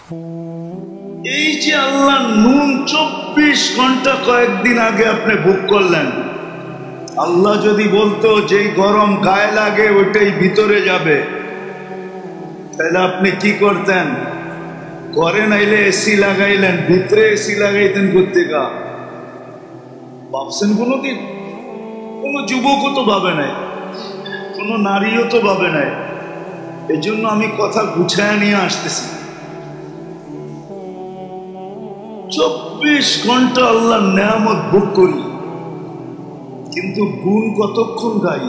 এই যে আল্লাহ নুন 24 ঘন্টা কয়েকদিন আগে আপনি বুক করলেন, আল্লাহ যদি বলতো যেই গরম গায়ে লাগে ওইটাই ভিতরে যাবে, তাহলে আপনি কি করতেন? ঘরে নাইলে এসি লাগাইলেন, ভিতরে এসি লাগাইতেন কোত্থেকা? ভাবছেন কোনোদিন? কোনো যুবকও তো ভাবে নাই, কোনো নারীও তো ভাবে নাই। এই জন্য আমি কথা গুছায় নিয়ে আসতেছি। 24 ঘন্টা আল্লাহর নেয়ামত ভোগ করি, কিন্তু গুণ কতক্ষণ গাই?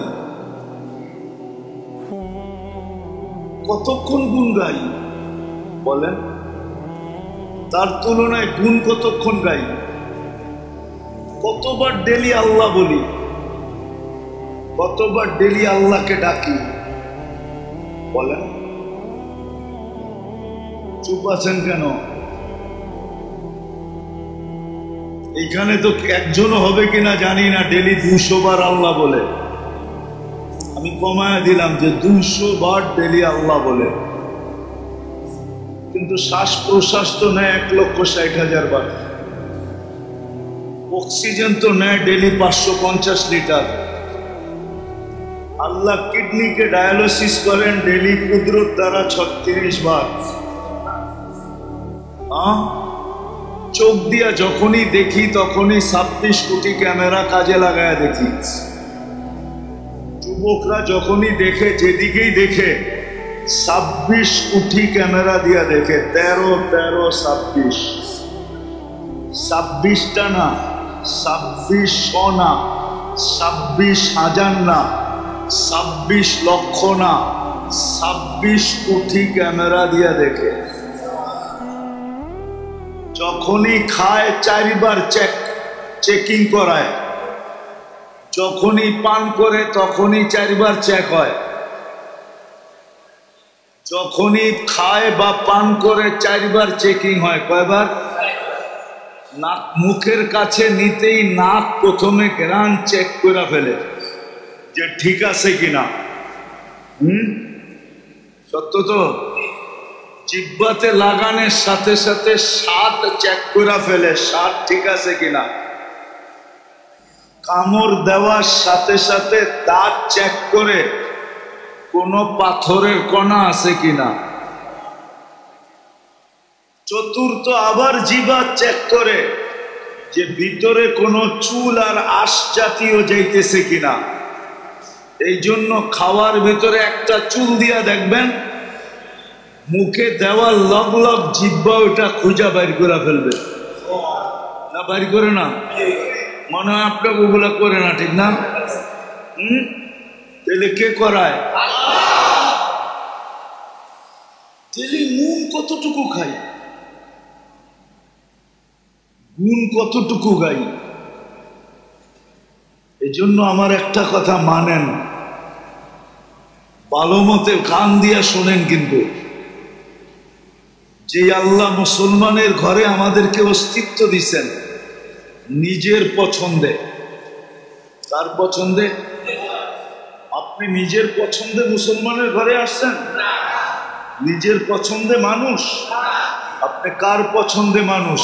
কতক্ষণ গুণ গাই বলেন? তার তুলনায় গুণ কতক্ষণ গাই? কতবার ডেলি আল্লাহ বলি, কতবার ডেলি আল্লাহকে ডাকি বলেন? চুপ আছেন কেন? এইখানে তো একজনও হবে কিনা জানি না ডেলি 200 বার আল্লাহ বলে। আমি কমায় দিলাম যে 200 বার ডেলি আল্লাহ বলে, কিন্তু শ্বাস প্রশ্বাস তো নেয় 1,60,000 বার। অক্সিজেন তো নেয় ডেলি 550 লিটার। আল্লাহ কিডনিকে ডায়ালিসিস করেন ডেলি কুদরত দ্বারা 36 বার। চোখ দিয়া যখনই দেখি তখনই 26 কোটি ক্যামেরা কাজে লাগায় দেখি। যুবকরা যখনই দেখে, যেদিকেই দেখে 26 কোটি ক্যামেরা দিয়া দেখে। 13, 26, 26টা না, 2600 না, 26,000 না, 26 লক্ষ না, 26 কোটি ক্যামেরা দিয়া দেখে। যখনই খায় 4 বার চেকিং করায়, যখনই পান করে তখনই 4 বার চেক হয়। যখনই খায় বা পান করে 4 বার চেকিং হয়। কয়বার? নাক মুখের কাছে নিতেই নাক প্রথমে গ্রান চেক করে ফেলে যে ঠিক আছে কিনা। সত্য তো? জিহ্বাতে লাগানোর সাথে সাথে স্বাদ চেক করে ফেলে, স্বাদ ঠিক আছে কিনা। কামড় দেওয়ার সাথে সাথে দাঁত চেক করে কোন পাথরের কণা আছে কিনা। চতুর্থ আবার জিহ্বা চেক করে যে ভিতরে কোনো চুল আর আঁশ জাতীয় যাইতেছে কিনা। এই জন্য খাওয়ার ভিতরে একটা চুল দিয়া দেখবেন, মুখে দেওয়ার লগ লগ জিহ্বা ওটা খুঁজা বাইর করে ফেলবে। না বাইর করে না? মনে হয় আপনাকে ওগুলা করে না, ঠিক না? তাহলে কে করায়? তাহলে নুন কতটুকু খাই, গুণ কতটুকু গাই? এই জন্য আমার একটা কথা মানেন, ভালো মতে কান দিয়া শোনেন। কিন্তু যে আল্লাহ মুসলমানের ঘরে আমাদেরকে অস্তিত্ব দিছেন নিজের পছন্দে। তার পছন্দে? আপনি নিজের পছন্দে মুসলমানের ঘরে আসছেন? নিজের পছন্দে মানুষ? আপনি কার পছন্দে মানুষ?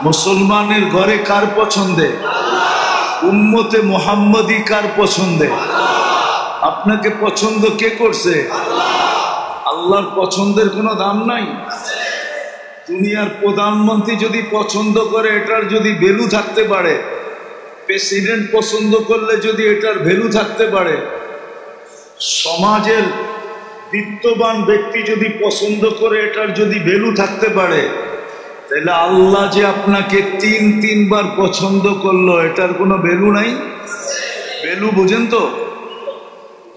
মুসলমানের ঘরে কার পছন্দে? উম্মতে মুহাম্মদী কার পছন্দে? আপনাকে পছন্দ কে করছে? আল্লাহর পছন্দের কোনো দাম নাই। দুনিয়ার প্রধানমন্ত্রী যদি পছন্দ করে এটার যদি ভ্যালু থাকতে পারে, প্রেসিডেন্ট পছন্দ করলে যদি এটার ভ্যালু থাকতে পারে, সমাজের বিত্তবান ব্যক্তি যদি পছন্দ করে এটার যদি ভ্যালু থাকতে পারে, তাহলে আল্লাহ যে আপনাকে 3 বার পছন্দ করলো এটার কোনো ভ্যালু নাই? ভ্যালু বুঝেন তো?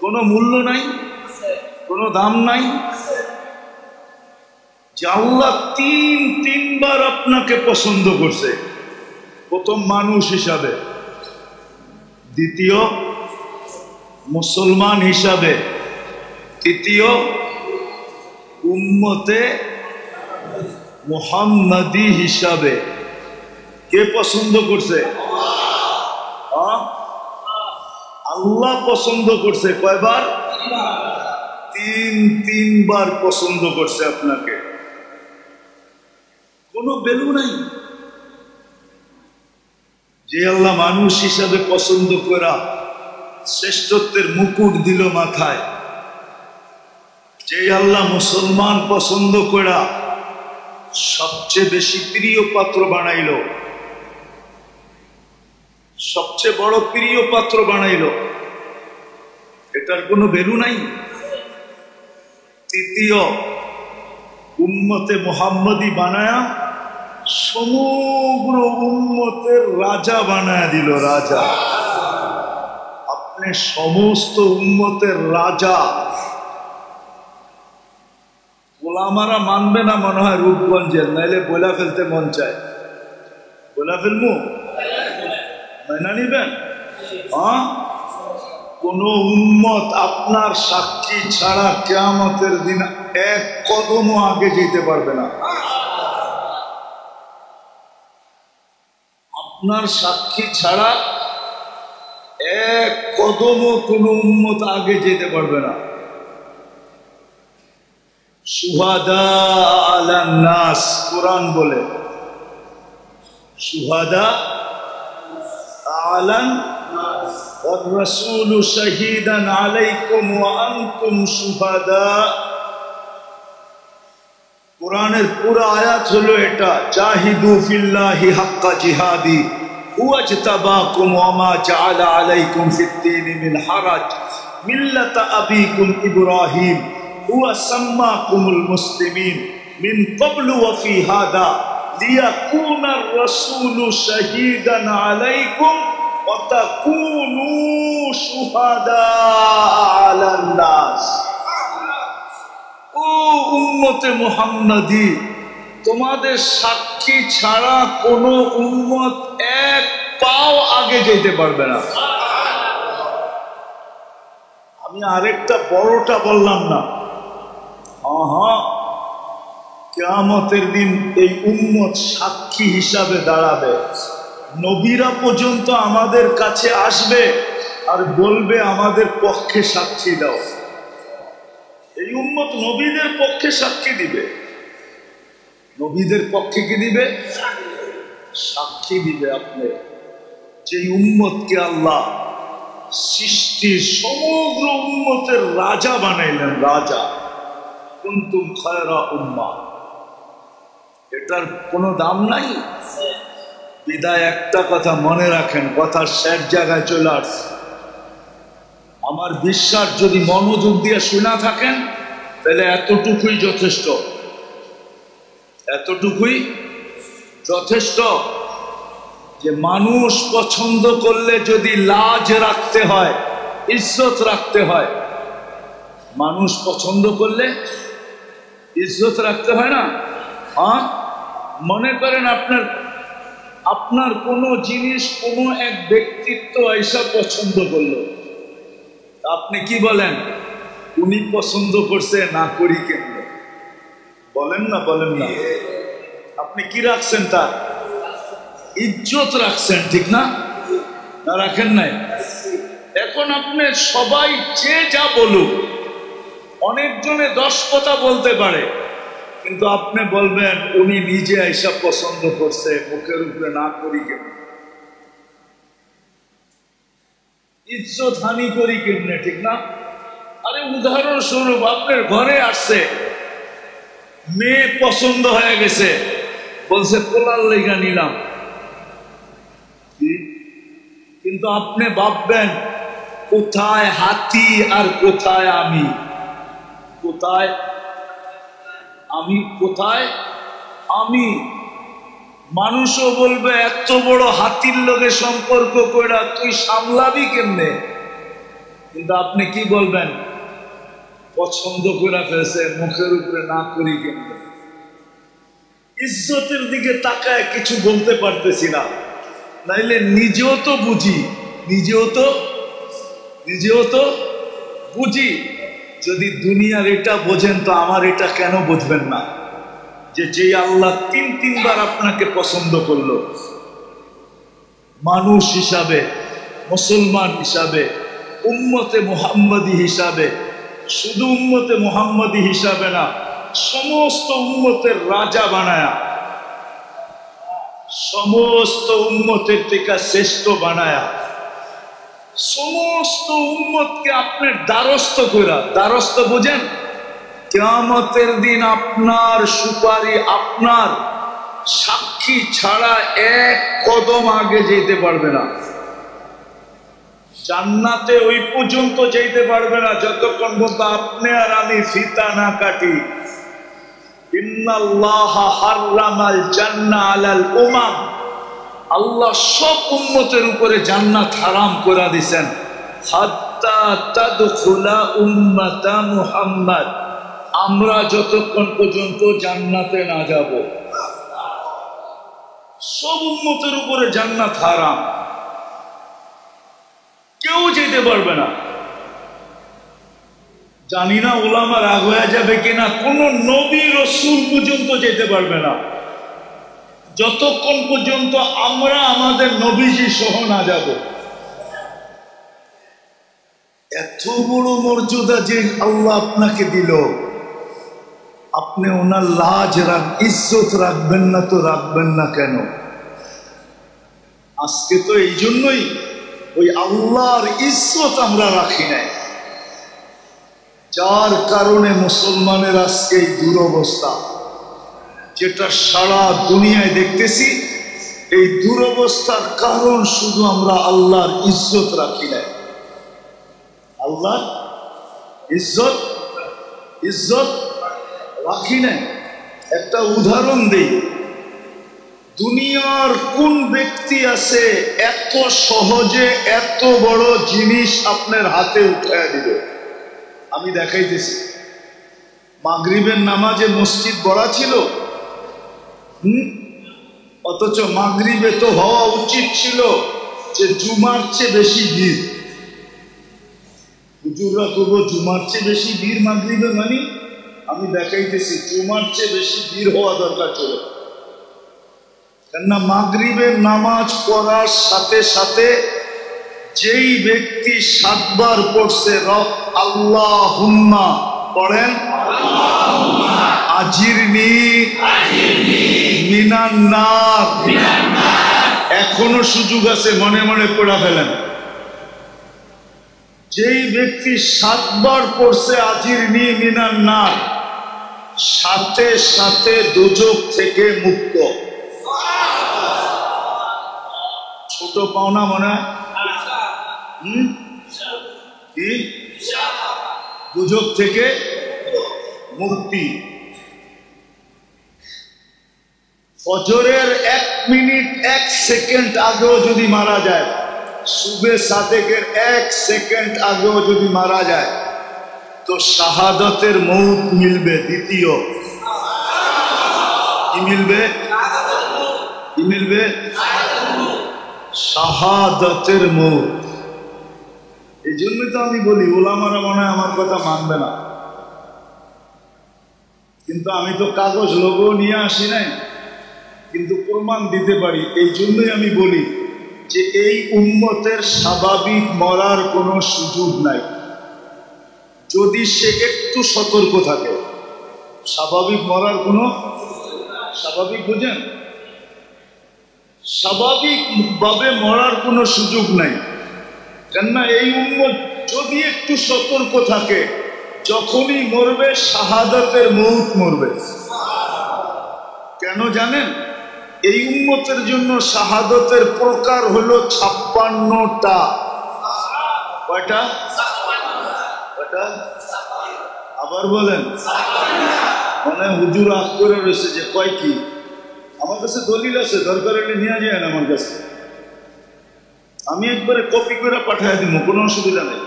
কোনো মূল্য নাই, কোনো দাম নাই। যে আল্লাহ 3 বার আপনাকে পছন্দ করছে, প্রথম মানুষ হিসাবে, দ্বিতীয় মুসলমান হিসাবে, তৃতীয় উম্মতে মুহাম্মাদি হিসাবে। কে পছন্দ করছে? আল্লাহ পছন্দ করছে। কয়বার? 3 বার পছন্দ করছে আপনাকে। কোনো ভ্যালু নাই। যে আল্লাহ মানুষ হিসাবে পছন্দ করা শ্রেষ্ঠত্বের মুকুট দিল মাথায়, যে আল্লাহ মুসলমান পছন্দ করা সবচেয়ে বেশি প্রিয় পাত্র বানাইল, সবচেয়ে বড় প্রিয় পাত্র বানাইল, এটার কোনো ভ্যালু নাই। তৃতীয়, উম্মতে মুহাম্মদী বানায়া সমগ্র উম্মতের রাজা বানায়া দিল। রাজা, আপনি সমস্ত উম্মতের রাজা। গোলামারা মানবে না মনে হয় রূপগঞ্জের, নাইলে বলা ফেলতে মন চায়। বলা ফেলবো, মেনে নিবেন? হ্যাঁ, কোন উম্মত আপনার সাক্ষী ছাড়া কিয়ামতের দিন এক কদমও আগে যেতে পারবে না। আপনার সাক্ষী ছাড়া এক কদমও কোন উম্মত আগে যেতে পারবে না। শুহাদা আলান নাস, কোরআন বলে শুহাদা আলান নাস ওয়ার রাসূলু শাহীদান আলাইকুম ওয়া আনতুম শুহাদা। কোরআনের পুরো আয়াত হলো এটা, জাহিদু ফিল্লাহি হাক্কা জিহাদি হুয়া ইজতাবাকুম ওয়া মা জাআলা আলাইকুম ফিদ-দীনি মিন হারাজ মিল্লাতা আবিকুম ইব্রাহিম হুয়া সাম্মাকুমুল মুসলিমিন মিন ক্বাবলু ওয়া ফি হাদা লিয়াকুনার রাসূলু শাহীদান আলাইকুম ওয়া তাকুনু শুহাদা আলান নাস। ও উম্মতে মুহাম্মাদী, তোমাদের সাক্ষী ছাড়া কোন উম্মত এক পাও আগে যেতে পারবে না। আমি আরেকটা বড়টা বললাম না? কিয়ামতের দিন এই উম্মত সাক্ষী হিসাবে দাঁড়াবে। নবীরা পর্যন্ত আমাদের কাছে আসবে আর বলবে আমাদের পক্ষে সাক্ষী দাও। এই উম্মত নবীদের পক্ষে সাক্ষী দিবে। নবীদের পক্ষে কি দিবে? সাক্ষী দিবে। আপনি যে উম্মতকে আল্লাহ সৃষ্টির সমগ্র উম্মতের রাজা বানাইলেন, রাজা, কুনতুম খায়রা উম্মাহ, এটার কোনো দাম নাই। বিদায় একটা কথা মনে রাখেন, কথার শেষ জায়গায় চলে আসছে। আমার বিশ্বাস যদি মনোযোগ দিয়ে শোনা থাকেন তাহলে এতটুকুই যথেষ্ট, এতটুকুই যথেষ্ট যে মানুষ পছন্দ করলে যদি লাজ রাখতে হয়, ইজ্জত রাখতে হয়, মানুষ পছন্দ করলে ইজ্জত রাখতে হয় না? হ্যাঁ, মনে করেন আপনার কোনো জিনিস কোনো এক ব্যক্তিত্ব এসব পছন্দ করলো, আপনি কি বলেন? উনি পছন্দ করছে, না করি কেমনে? বলেন না? বলেন না? আপনি কি রাখছেন? তার ইজ্জত রাখছেন, ঠিক না? না রাখেন নাই? এখন আপনি সবাই যে যা বলুক, অনেকজনে 10 কথা বলতে পারে, কিন্তু আপনি বলবেন উনি নিজে এসব পছন্দ করছে, মুখের উপরে না করি কেমনে? ইজ্জত হানি করি কেমনে, ঠিক না? আরে উদাহরণস্বরূপ আপনার ঘরে আসছে, মেয়ে পছন্দ হয়ে গেছে, বলছে পোলার লেগা নিলাম, কিন্তু আপনি ভাববেন কোথায় হাতি আর কোথায় আমি, কোথায় আমি, কোথায় আমি। মানুষও বলবে এত বড় হাতির লগে সম্পর্ক কইরা তুই সামলাবি কেমনে? কিন্তু আপনি কি বলবেন? পছন্দ করে ফেলছে, মুখের উপরে না করি কেমনে? ইজ্জতের দিকে তাকায় কিছু বলতে পারতেছি না, নাইলে নিজেও তো বুঝি, নিজেও তো বুঝি। যদি দুনিয়ার এটা বোঝেন তো আমার এটা কেন বুঝবেন না? যে আল্লাহ 3 বার আপনাকে পছন্দ করলো, মানুষ হিসাবে, মুসলমান হিসাবে, উম্মতে মুহাম্মদী হিসাবে, শুধু উম্মতে মুহাম্মদী হিসাবে না, সমস্ত উম্মতের রাজা বানায়া সমস্ত উম্মতের থেকে শ্রেষ্ঠ বানায়া সমস্ত উম্মতকে আপনার দ্বারস্থ কইরা, দ্বারস্থ বুঝেন, কিয়ামতের দিন আপনার সুপারি, আপনার সাক্ষী ছাড়া এক কদম আগে যেতে পারবে না। জান্নাতে ওই পর্যন্ত যেতে পারবে না যতক্ষণ পর্যন্ত আপনি আর আমি ফিতা না কাটি। ইন্নাল্লাহা হাররামাল জান্নাহ আলাল উমাম, আল্লাহ সব উম্মতের উপরে জান্নাত হারাম করে দিয়েছেন। হাত্তা তাদখুলা উম্মাতা মুহাম্মদ, আমরা যতক্ষণ পর্যন্ত জান্নাতে না যাব সব উম্মতের উপরে জান্নাত হারাম, কেউ যেতে পারবে না। জানি না ওলামা রাগ হয়ে যাবে কিনা, কোন নবী রাসূল পর্যন্ত যেতে পারবে না যতক্ষণ পর্যন্ত আমরা আমাদের নবীজি সহ না যাব। এত বড় মর্যাদা যে আল্লাহ আপনাকে দিল, আপনি ওনার লাজ ইজ্জত রাখবেন না তো রাখবেন না কেন? আজকে তো এই জন্যই ওই আল্লাহর ইজ্জত আমরা রাখি নাই, যার কারণে মুসলমানের আজকে এই দুরবস্থা, যেটা সারা দুনিয়ায় দেখতেছি। এই দুরবস্থার কারণ শুধু আমরা আল্লাহর ইজ্জত রাখি নাই। আল্লাহর ইজ্জত রাখি নাই। একটা উদাহরণ দেই, দুনিয়ার কোন ব্যক্তি আছে এত সহজে এত বড় জিনিস আপনার হাতে উঠায় দিল? আমি দেখাইতেছি, মাগরিবের নামাজে মসজিদ ভরা ছিল, অথচ মাগরিবে তো হওয়া উচিত ছিল যে জুমার চেয়ে বেশি ভিড়। হুজুররা করবো জুমার চেয়ে বেশি ভিড় মাগরিবে, মানে আমি দেখাইতেছি জুমার চেয়ে বেশি ভিড় হওয়া দরকার ছিল। কেননা মাগরিবের নামাজ পড়ার সাথে সাথে যেই ব্যক্তি 7 বার পড়ছে আল্লাহুম্মা পড়েন, আজিরনি মিনান নার, এখনো সুযোগ আছে, মনে মনে পড়া ফেলেন। যেই ব্যক্তি 7 বার পড়ছে আজিরনি মিনান নার, সাথে সাথে দোজখ থেকে মুক্ত। ছোট পাওনা মনে হয় কি? দোজখ থেকে মুক্তি। ফজরের 1 মিনিট 1 সেকেন্ড আগেও যদি মারা যায়, সুবে সাদেকের 1 সেকেন্ড আগেও যদি মারা যায়, তো শাহাদাতের মৌত মিলবে। দ্বিতীয় কি মিলবে? কি মিলবে? শাহাদাতের মৌত। এই জন্যই তো আমি বলি ওলামারা মনে হয় আমার কথা মানবে না, কিন্তু আমি তো কাগজ লোগো নিয়ে আসি নাই, কিন্তু প্রমাণ দিতে পারি। এই জন্যই আমি বলি যে এই উম্মতের স্বাভাবিক মরার কোনো সুযোগ নাই, যদি সে একটু সতর্ক থাকে। স্বাভাবিক মরার কোনো, স্বাভাবিক বুঝেন, স্বাভাবিক ভাবে মরার কোনো সুযোগ নাই। কেননা এই উম্মত যদি একটু সতর্ক থাকে, যখনই মরবে শাহাদাতের মৌত মরবে। কেন জানেন? এই উম্মতের জন্য শাহাদাতের প্রকার হলো 56টা। কয়টা? কয়টা? আবার বলেন। মানে হুজুর আগ করে রয়েছে যে কয় কি? আমার কাছে দলিল আছে, দরকার হলে নিয়ে যায় না আমার কাছে, আমি একবারে কপি করে পাঠিয়ে দিব, কোনো অসুবিধা নেই,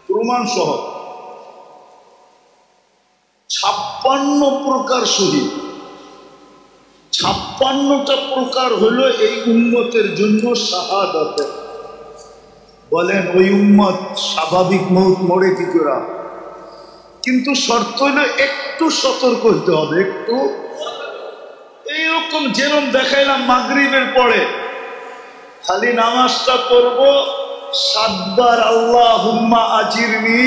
প্রমাণ সহ। 56 প্রকার শহীদ, 56টা প্রকার হলো এই উম্মতের জন্য শাহাদাত। বলেন ওই উম্মত স্বাভাবিক মৌত মরে কি করে? কিন্তু শর্ত হলো একটু সতর্ক হইতে হবে, একটু। এইরকম যেরকম দেখাইলাম মাগরিবের পরে খালি নামাজটা পড়ব, 7 বার আল্লাহুম্মা আজিরনি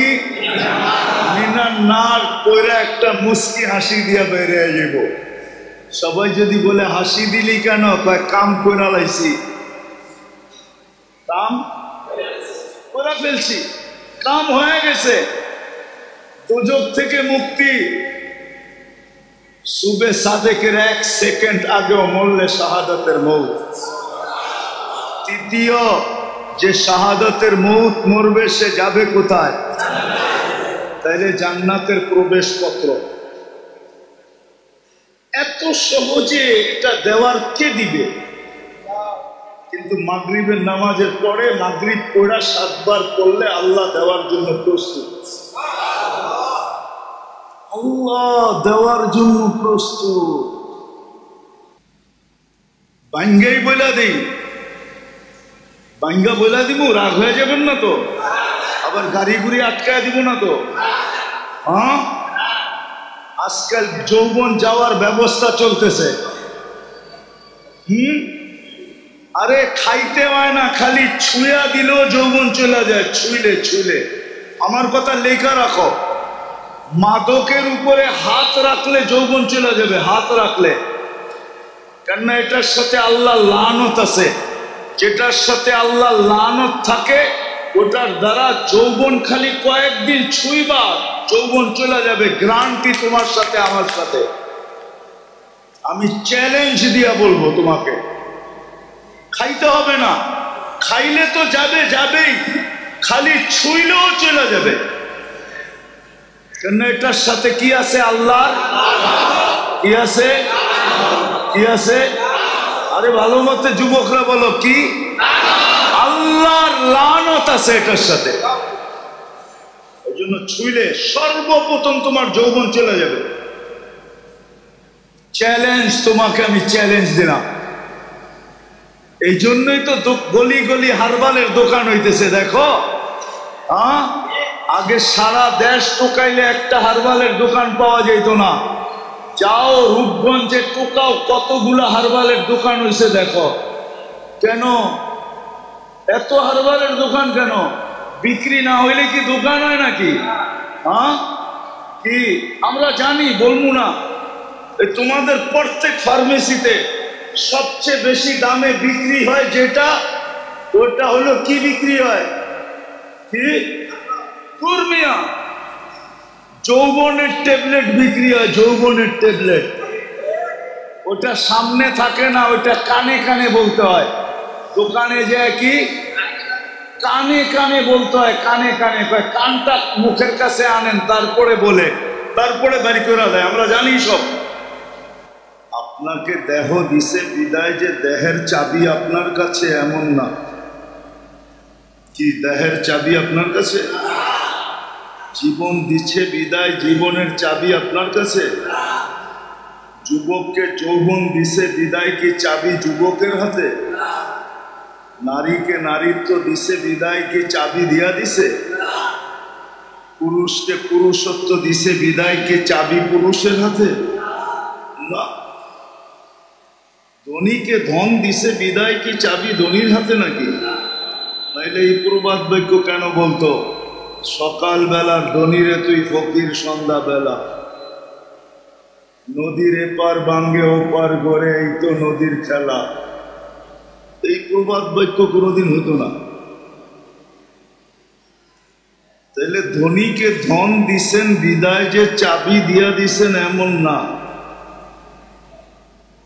মিনান নার পড়ে একটা মুস্কি হাসি দিয়া বেরিয়ে যাব। সবাই যদি বলে হাসি দিলি কেন, কয় কাম করে লাইছি, কাম করে ফেলছি, কাম হয়ে গেছে, দোজখ থেকে মুক্তি। সুবে সাদেকের 1 সেকেন্ড আগেও মরলে শাহাদাতের মৌত। তৃতীয়, যে শাহাদাতের মৌত মরবে সে যাবে কোথায়? তাইলে জান্নাতের প্রবেশপত্র। এত সহজে এটা দেওয়ার কে দিবে? কিন্তু মাগরিবের নামাজের পরে মাগরিব পড়া 7 বার পড়লে আল্লাহ দেওয়ার জন্য প্রস্তুত। আল্লাহ দেওয়ার জন্য প্রস্তুত। বাঙ্গাই বইলা দিই, বাঙ্গা বইলা দিব, রাগ হয়ে যাবেন না তো? আবার গাড়ি গুড়ি আটকায় দিব না তো? হ্যাঁ, আজকাল যৌবন যাওয়ার ব্যবস্থা চলতেছে। আরে খাইতে হয় না, খালি ছুঁয়া দিলেও যৌবন চলে যায়। ছুঁইলে ছুঁইলে, আমার কথা লেখা রাখো, মাদকের উপরে হাত রাখলে যৌবন চলে যাবে। হাত রাখলে, কেননা এটার সাথে আল্লাহ লানত আছে। যেটার সাথে আল্লাহ লানত থাকে ওটার দ্বারা যৌবন খালি কয়েকদিন ছুঁইবা, যৌবন চলে যাবে। গ্যারান্টি তোমার সাথে আমার সাথে। আমি চ্যালেঞ্জ দিয়া বলবো তোমাকে, খাইতে হবে না, খাইলে তো যাবে, যাবেই, খালি ছুঁইলেও চলে যাবে। কেন এটার সাথে কি আছে? আল্লাহর কি আছে? কি আছে? আরে ভালো মতে যুবকরা বলো, কি? আল্লাহর লানত আছে এটার সাথে। ওই জন্য ছুঁইলে সর্বপ্রথম তোমার যৌবন চলে যাবে। চ্যালেঞ্জ তোমাকে আমি চ্যালেঞ্জ দিলাম। এই জন্যই তো গলি গলি হারবালের দোকান হইতেছে। দেখো, আগে সারা দেশ টোকাইলে একটা হারবালের দোকান পাওয়া যেত না। যাও রূপগঞ্জে টোকাও, কতগুলো হারবালের দোকান হয়েছে দেখো। কেন এত হারবালের দোকান? কেন বিক্রি না হইলে কি দোকান হয় নাকি? কি আমরা জানি, বলবো না। তোমাদের প্রত্যেক ফার্মেসিতে সবচেয়ে বেশি দামে বিক্রি হয় যেটা, ওটা হলো কি বিক্রি হয়? কি কুরমিয়া, যৌবনের ট্যাবলেট বিক্রি হয়। যৌবনের ট্যাবলেট, ওটা সামনে থাকে না, ওটা কানে কানে বলতে হয়। দোকানে যায় কি কানে কানে বলতে হয়, কানে কানে। কানটা মুখের কাছে আনেন, তারপরে বলে, তারপরে বাড়ি করে দেয়। আমরা জানি সব। আপনাকে দেহ দিছে বিদায় যে দেহের চাবি আপনার কাছে, এমন না। কি দেহের চাবি আপনার কাছে? জীবন দিচ্ছে বিদায় জীবনের চাবি আপনার কাছে? যুবককে যৌবন দিছে বিদায়, কি চাবি যুবকের হাতে? নারীকে নারীত্ব দিছে বিদায়, কি চাবি দিয়া দিছে? পুরুষকে পুরুষত্ব দিছে বিদায়, কি চাবি পুরুষের হাতে? না। ধনীকে ধন দিছে বিদায়, কি চাবি ধনীর হাতে নাকি? নাইলে এই প্রবাদ বাক্য কেন বলতো? সকাল বেলার ধনীরে তুই ফকির, সন্ধ্যা বেলা নদীর এপার ভাঙ্গে ওপার গড়ে, এই তো নদীর খেলা। এই প্রবাদ বাক্য কোনোদিন হতো না। তাহলে ধনীকে ধন দিছেন বিদায় যে চাবি দিয়া দিছেন, এমন না।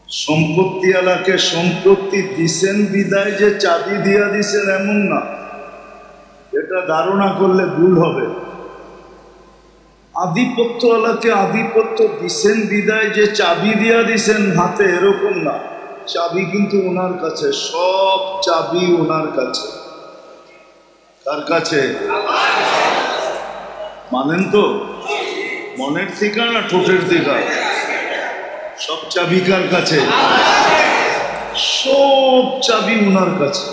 সম্পত্তি আলাকে সম্পত্তি দিছেন বিদায় যে চাবি দিয়া দিছেন, এমন না। এটা ধারণা করলে ভুল হবে। আধিপত্য আলাকে আধিপত্য দিছেন বিদায় যে চাবি দিয়া দিছেন হাতে, এরকম না। চাবি কিন্তু ওনার কাছে, সব চাবি ওনার কাছে। কার কাছে? মানেন তো? মনের থেকে না ঠোঁটের থেকে? সব চাবি কার কাছে? সব চাবি ওনার কাছে।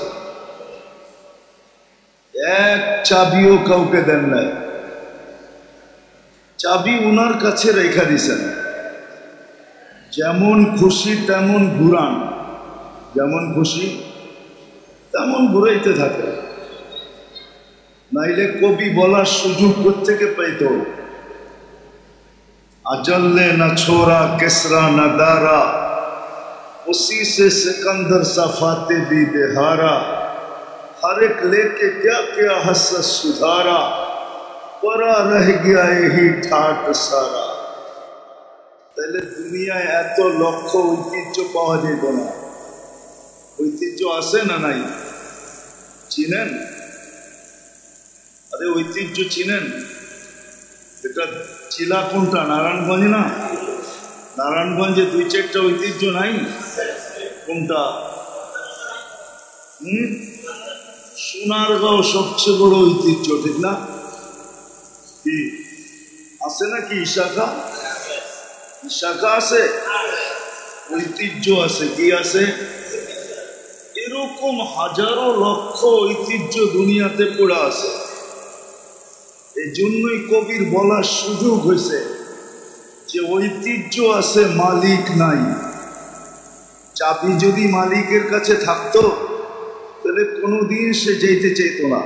এক চাবিও কাউকে দেন নাই। চাবি ওনার কাছে রেখা দিছেন। যেমন খুশি তেমন ঘুরান, যেমন খুশি তেমন ঘুরাইতে থাকে। নাইলে কবি বলার সুযোগ কোত্থেকে পাইত? अजल ने न छोड़ा किसरा न दारा, उसी से सिकंदर सा फाते भी बेहारा, हर एक लेके क्या क्या हसरत सुधारा, परा रह गया यही ठाट सारा। তাহলে দুনিয়ায় এত লক্ষ ঐতিহ্য পাওয়া যেত না। ঐতিহ্য আছে না নাই? চিনেন? আরে ঐতিহ্য চিনেন? এটা চিলা কোনটা? নারায়ণগঞ্জ না? নারায়ণগঞ্জে 2-4টা ঐতিহ্য নাই? কোনটা? সোনারগাঁও সবচেয়ে বড় ঐতিহ্য, ঠিক না? কি আছে নাকি? শাখা শাখা আছে, ঐতিহ্য আছে। কি আছে? এরকম হাজারো লক্ষ ঐতিহ্য দুনিয়াতে পড়ে আছে। এই জন্যই কবির বলার সুযোগ হয়েছে যে ঐতিহ্য আছে, মালিক নাই। চাবি যদি মালিকের কাছে থাকতো তাহলে কোনোদিন সে যেতে চাইতো না।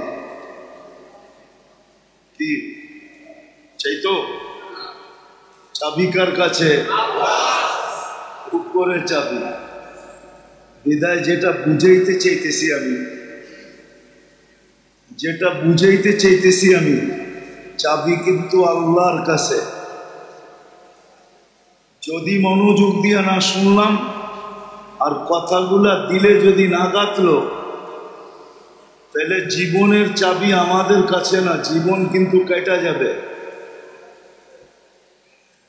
কি চাইতো? চাবি কার কাছে? উপরে চাবি। বিদায় যেটা বুঝাইতে চাইতেছি আমি, যেটা বুঝাইতে চাইতেছি আমি, চাবি কিন্তু আল্লাহর কাছে। যদি মনোযোগ দিয়ে না শুনলাম আর কথাগুলা দিলে যদি না গাঁথলো, তাহলে জীবনের চাবি আমাদের কাছে না, জীবন কিন্তু কেটে যাবে।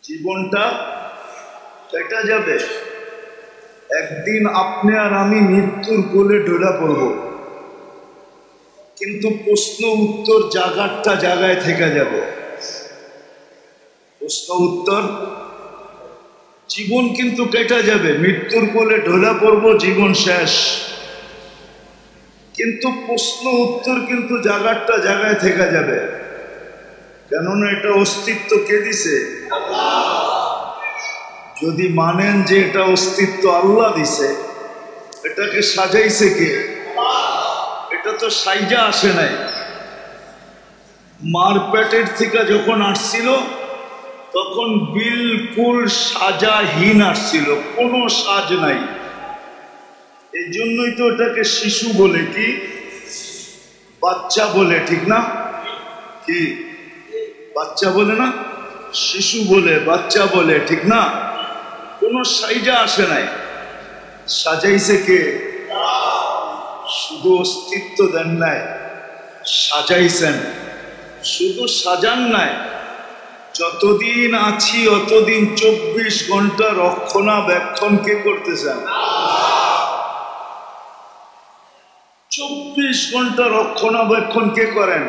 জীবনটা কেটে যাবে। একদিন আপনি আর আমি মৃত্যুর কোলে ঢলে পড়ব, কিন্তু প্রশ্ন উত্তর জায়গাটা জায়গায় থেকে যাবে। প্রশ্ন উত্তর, জীবন কিন্তু কেটে যাবে। মৃত্যুর কোলে ঢলে পড়ব, জীবন শেষ, কিন্তু প্রশ্ন উত্তর কিন্তু জায়গাটা জায়গায় থেকে যাবে। কেননা এটা অস্তিত্ব কে দিছে? যদি মানেন যে এটা অস্তিত্ব আল্লাহ দিছে, এটাকে সাজাইছে কে? এটা তো সাইজা আসে নাই। মার পেটের থেকে যখন আসছিল তখন বিলকুল সাজাহীন আসছিল, কোনো সাজ নাই। এই জন্যই তো এটাকে শিশু বলে, কি বাচ্চা বলে, ঠিক না? কি বাচ্চা বলে না? শিশু বলে, বাচ্চা বলে, ঠিক না? কোনো সাইজা আসে নাই। সাজাইছে কে? শুধু অস্তিত্ব দেন নাই, সাজাইছেন। শুধু সাজান নাই, যতদিন আছি অতদিন 24 ঘন্টা রক্ষণাবেক্ষণ কে করতেছেন? 24 ঘন্টা রক্ষণাবেক্ষণ কে করেন?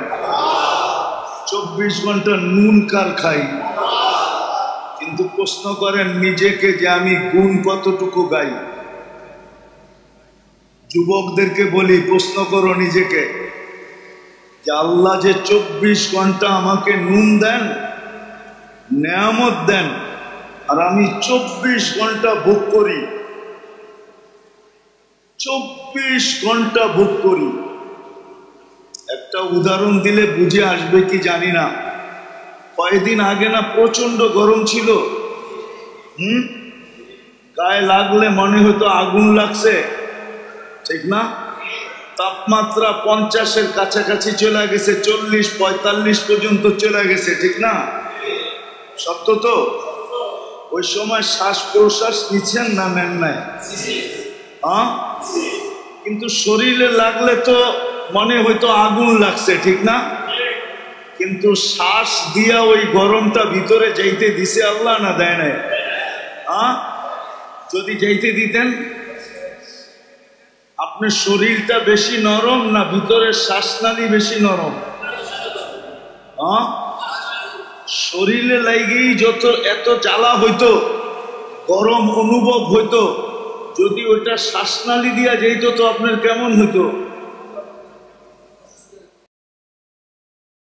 24 ঘন্টা নুন কার খাই? কিন্তু প্রশ্ন করেন নিজেকে যে আমি গুণ কতটুকু গাই। যুবকদেরকে বলি, প্রশ্ন করো নিজেকে যে আল্লাহ যে 24 ঘন্টা আমাকে নুন দেন, নেয়ামত দেন, আর আমি 24 ঘন্টা ভোগ করি। 24 ঘন্টা ভোগ করি। একটা উদাহরণ দিলে বুঝে আসবে কি জানি না। কয়েকদিন আগে না প্রচন্ড গরম ছিল, গায়ে লাগলে মনে হতো আগুন লাগছে, ঠিক না? তাপমাত্রা 50-এর কাছাকাছি চলে গেছে, 40-45 পর্যন্ত চলে গেছে, ঠিক না? সত্য তো? ওই সময় শ্বাস প্রশ্বাস নিচ্ছেন না নেন নাই? হ্যাঁ, কিন্তু শরীরে লাগলে তো মনে হয়তো আগুন লাগছে, ঠিক না? কিন্তু শ্বাস দিয়া ওই গরমটা ভিতরে যাইতে দিছে আল্লাহ না দেয় নাই? যদি যাইতে দিতেন, আপনার শরীরটা বেশি নরম না ভিতরের শ্বাসনালী বেশি নরম? শরীরে লাগেই যত এত জ্বালা হইতো, গরম অনুভব হইতো, যদি ওইটা শ্বাসনালী দিয়া যাইতো তো আপনার কেমন হইতো?